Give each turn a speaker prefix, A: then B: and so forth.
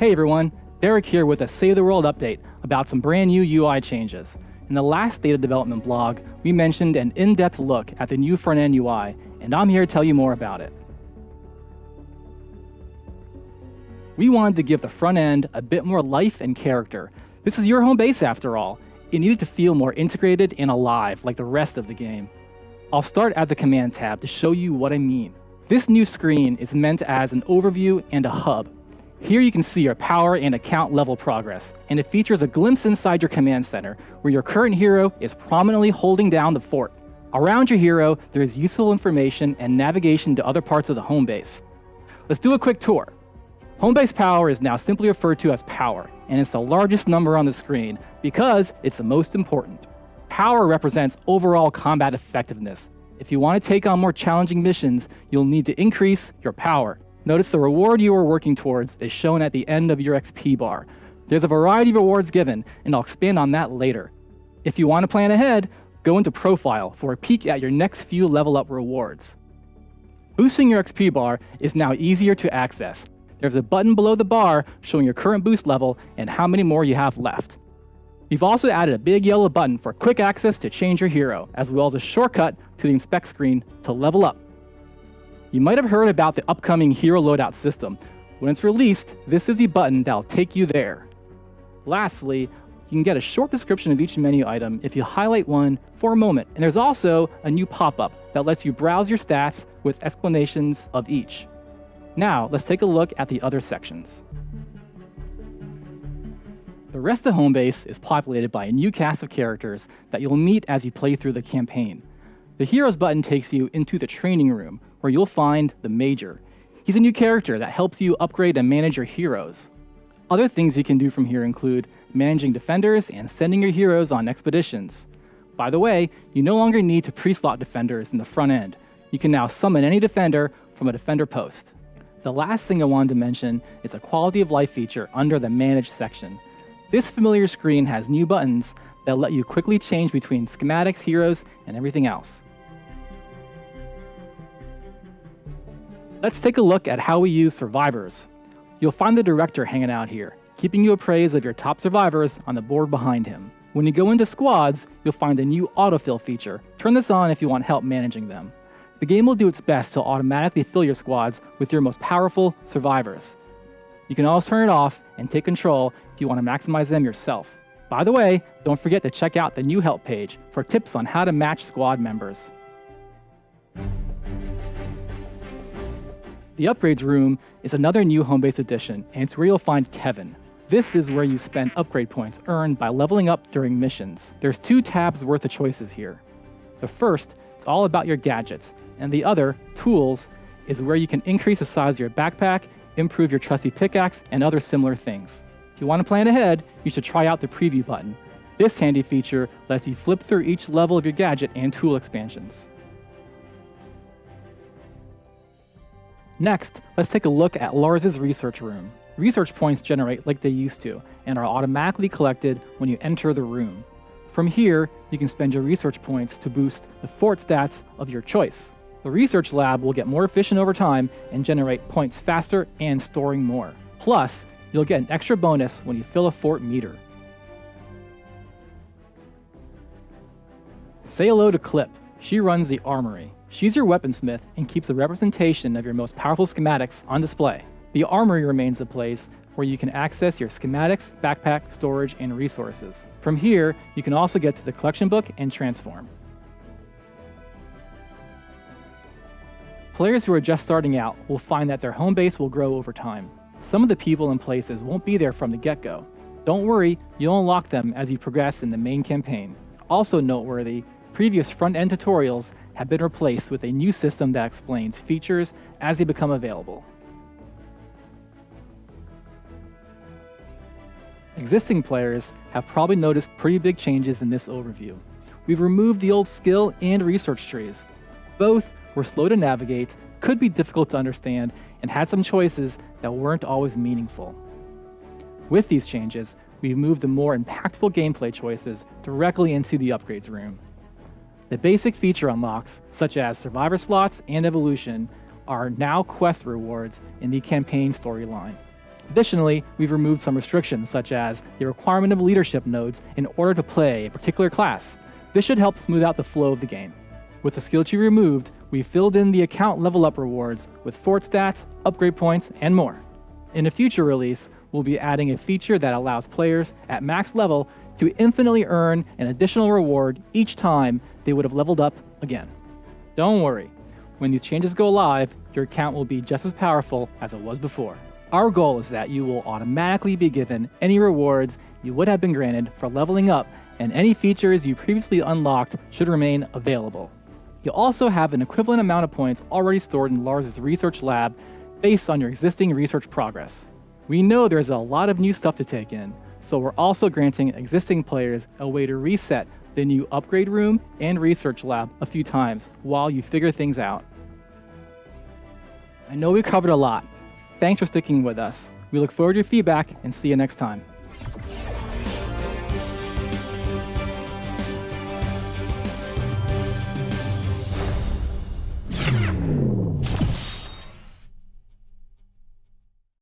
A: Hey everyone, Derek here with a Save the World update about some brand new UI changes. In the last State of Development blog, we mentioned an in-depth look at the new front-end UI, and I'm here to tell you more about it. We wanted to give the front end a bit more life and character. This is your home base after all. It needed to feel more integrated and alive like the rest of the game. I'll start at the command tab to show you what I mean. This new screen is meant as an overview and a hub. Here you can see your power and account level progress, and it features a glimpse inside your command center, where your current hero is prominently holding down the fort. Around your hero, there is useful information and navigation to other parts of the home base. Let's do a quick tour. Home base power is now simply referred to as power, and it's the largest number on the screen because it's the most important. Power represents overall combat effectiveness. If you want to take on more challenging missions, you'll need to increase your power. Notice the reward you are working towards is shown at the end of your XP bar. There's a variety of rewards given, and I'll expand on that later. If you want to plan ahead, go into Profile for a peek at your next few level up rewards. Boosting your XP bar is now easier to access. There's a button below the bar showing your current boost level and how many more you have left. We've also added a big yellow button for quick access to change your hero, as well as a shortcut to the inspect screen to level up. You might have heard about the upcoming hero loadout system. When it's released, this is the button that'll take you there. Lastly, you can get a short description of each menu item if you highlight one for a moment, and there's also a new pop-up that lets you browse your stats with explanations of each. Now, let's take a look at the other sections. The rest of home base is populated by a new cast of characters that you'll meet as you play through the campaign. The Heroes button takes you into the training room, where you'll find the Major. He's a new character that helps you upgrade and manage your heroes. Other things you can do from here include managing defenders and sending your heroes on expeditions. By the way, you no longer need to pre-slot defenders in the front end. You can now summon any defender from a defender post. The last thing I wanted to mention is a quality of life feature under the Manage section. This familiar screen has new buttons that let you quickly change between schematics, heroes, and everything else. Let's take a look at how we use survivors. You'll find the director hanging out here, keeping you appraised of your top survivors on the board behind him. When you go into squads, you'll find a new autofill feature. Turn this on if you want help managing them. The game will do its best to automatically fill your squads with your most powerful survivors. You can also turn it off and take control if you want to maximize them yourself. By the way, don't forget to check out the new help page for tips on how to match squad members. The Upgrades room is another new home base addition, and it's where you'll find Kevin. This is where you spend upgrade points earned by leveling up during missions. There's 2 tabs worth of choices here. The first is all about your gadgets, and the other, Tools, is where you can increase the size of your backpack, improve your trusty pickaxe, and other similar things. If you want to plan ahead, you should try out the Preview button. This handy feature lets you flip through each level of your gadget and tool expansions. Next, let's take a look at Lars's research room. Research points generate like they used to, and are automatically collected when you enter the room. From here, you can spend your research points to boost the fort stats of your choice. The research lab will get more efficient over time and generate points faster and storing more. Plus, you'll get an extra bonus when you fill a fort meter. Say hello to Clip. She runs the armory. She's your weaponsmith and keeps a representation of your most powerful schematics on display. The armory remains the place where you can access your schematics, backpack, storage, and resources. From here, you can also get to the collection book and transform. Players who are just starting out will find that their home base will grow over time. Some of the people and places won't be there from the get-go. Don't worry, you'll unlock them as you progress in the main campaign. Also noteworthy, previous front-end tutorials have been replaced with a new system that explains features as they become available. Existing players have probably noticed pretty big changes in this overview. We've removed the old skill and research trees. Both were slow to navigate, could be difficult to understand, and had some choices that weren't always meaningful. With these changes, we've moved the more impactful gameplay choices directly into the upgrades room. The basic feature unlocks, such as survivor slots and evolution, are now quest rewards in the campaign storyline. Additionally, we've removed some restrictions, such as the requirement of leadership nodes in order to play a particular class. This should help smooth out the flow of the game. With the skill tree removed, we filled in the account level up rewards with fort stats, upgrade points, and more. In a future release, we'll be adding a feature that allows players at max level to infinitely earn an additional reward each time they would have leveled up again. Don't worry, when these changes go live, your account will be just as powerful as it was before. Our goal is that you will automatically be given any rewards you would have been granted for leveling up, and any features you previously unlocked should remain available. You'll also have an equivalent amount of points already stored in Lars's research lab based on your existing research progress. We know there's a lot of new stuff to take in, so we're also granting existing players a way to reset the new upgrade room and research lab a few times while you figure things out. I know we covered a lot. Thanks for sticking with us. We look forward to your feedback and see you next time.